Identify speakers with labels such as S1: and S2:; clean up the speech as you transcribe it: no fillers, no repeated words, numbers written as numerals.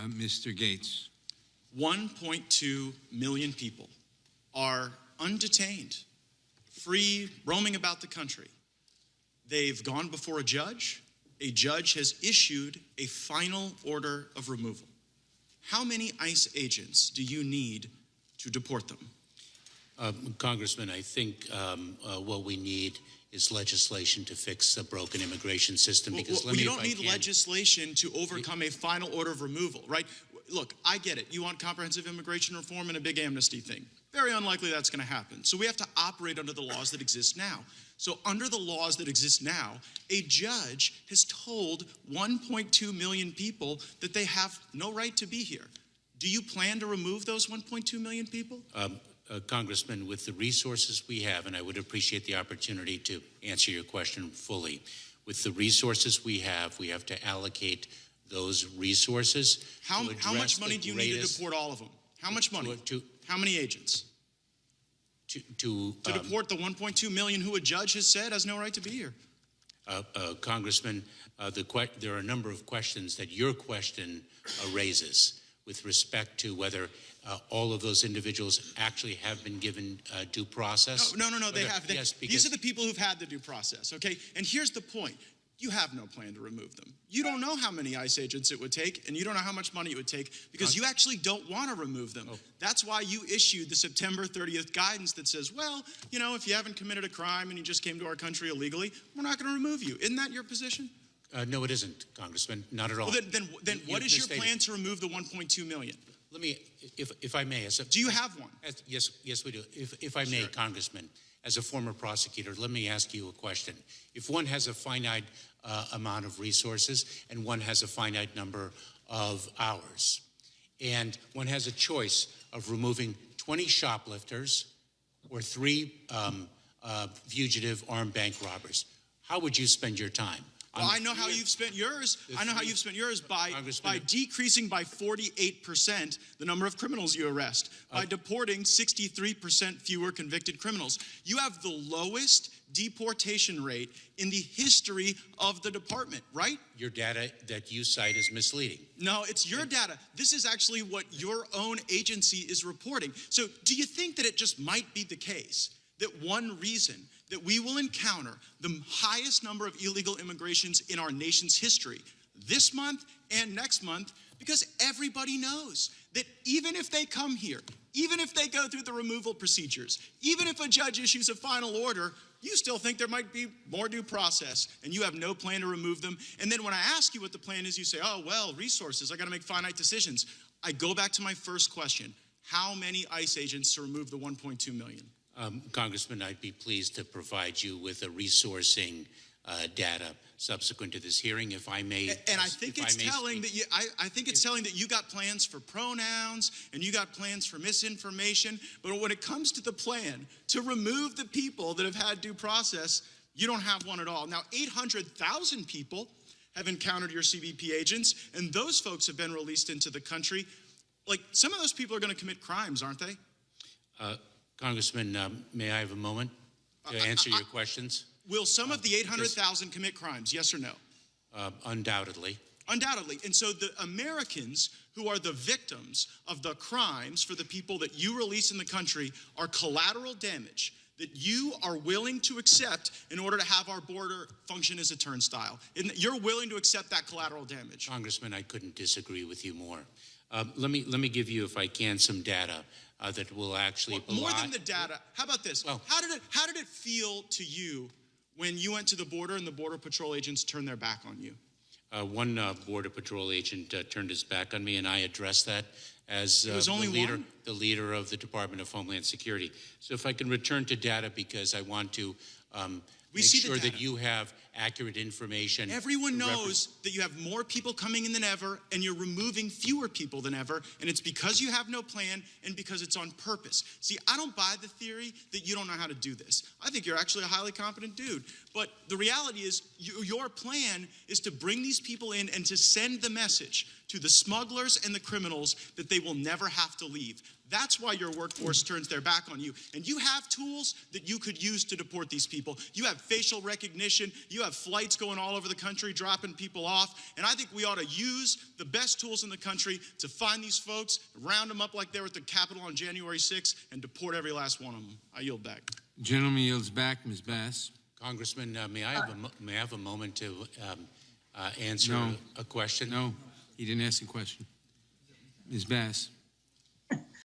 S1: Mr. Gaetz.
S2: 1.2 million people are undetained, free, roaming about the country. They've gone before a judge. A judge has issued a final order of removal. How many ICE agents do you need to deport them?
S3: Congressman, I think what we need is legislation to fix a broken immigration system. Because
S2: you don't need legislation to overcome a final order of removal, right? Look, I get it. You want comprehensive immigration reform and a big amnesty thing. Very unlikely that's going to happen. So we have to operate under the laws that exist now. So under the laws that exist now, a judge has told 1.2 million people that they have no right to be here. Do you plan to remove those 1.2 million people?
S3: Congressman, with the resources we have, and I would appreciate the opportunity to answer your question fully. With the resources we have to allocate those resources.
S2: How much money do you need to deport all of them? How much money? How many agents? To deport the 1.2 million who a judge has said has no right to be here.
S3: Congressman, there are a number of questions that your question raises with respect to whether all of those individuals actually have been given due process.
S2: No, they have. Yes, these are the people who've had the due process, okay? And here's the point. You have no plan to remove them. You don't know how many ICE agents it would take, and you don't know how much money it would take because you actually don't want to remove them. Oh. That's why you issued the September 30th guidance that says, well, you know, if you haven't committed a crime and you just came to our country illegally, we're not going to remove you. Isn't that your position?
S3: No, it isn't, Congressman. Not at all.
S2: Well, then what is your plan to remove the 1.2 million?
S3: Let me, if I may.
S2: Do you have one?
S3: Yes, we do. If I may, Congressman, as a former prosecutor, let me ask you a question. If one has a finite amount of resources and one has a finite number of hours, and one has a choice of removing 20 shoplifters or 3 fugitive armed bank robbers, how would you spend your time?
S2: Well, I know how you've spent yours. I know how you've spent yours by decreasing by 48% the number of criminals you arrest, by deporting 63% fewer convicted criminals. You have the lowest deportation rate in the history of the department, right?
S3: Your data that you cite is misleading.
S2: No, it's your data. This is actually what your own agency is reporting. So do you think that it just might be the case that one reason that we will encounter the highest number of illegal immigrations in our nation's history this month and next month, because everybody knows that even if they come here, even if they go through the removal procedures, even if a judge issues a final order, you still think there might be more due process, and you have no plan to remove them. And then when I ask you what the plan is, you say, oh, well, resources, I gotta make finite decisions. I go back to my first question. How many ICE agents to remove the 1.2 million?
S3: Congressman, I'd be pleased to provide you with a resourcing data subsequent to this hearing, if I may.
S2: And I think it's telling that I think it's telling that you got plans for pronouns and you got plans for misinformation. But when it comes to the plan to remove the people that have had due process, you don't have one at all. Now, 800,000 people have encountered your CBP agents, and those folks have been released into the country. Like, some of those people are going to commit crimes, aren't they?
S3: Congressman, may I have a moment to answer your questions?
S2: Will some of the 800,000 commit crimes, yes or no?
S3: Undoubtedly.
S2: Undoubtedly. And so the Americans who are the victims of the crimes for the people that you release in the country are collateral damage that you are willing to accept in order to have our border function as a turnstile. You're willing to accept that collateral damage.
S3: Congressman, I couldn't disagree with you more. Let me give you, if I can, some data that will actually
S2: more than the data. How about this? Well, how did it feel to you when you went to the border and the Border Patrol agents turned their back on you?
S3: One Border Patrol agent turned his back on me, and I addressed that as the leader of the Department of Homeland Security. So if I can return to data, because I want to make sure that you have accurate information.
S2: Everyone knows that you have more people coming in than ever, and you're removing fewer people than ever, and it's because you have no plan and because it's on purpose. See, I don't buy the theory that you don't know how to do this. I think you're actually a highly competent dude. But the reality is your plan is to bring these people in and to send the message to the smugglers and the criminals that they will never have to leave. That's why your workforce turns their back on you. And you have tools that you could use to deport these people. You have facial recognition. You have flights going all over the country, dropping people off. And I think we ought to use the best tools in the country to find these folks, round them up like they were at the Capitol on January 6th, and deport every last one of them. I yield back.
S1: Gentleman yields back. Ms. Bass.
S3: Congressman, may I have a moment to answer
S1: No.
S3: a question?
S1: No, he didn't ask a question. Ms. Bass.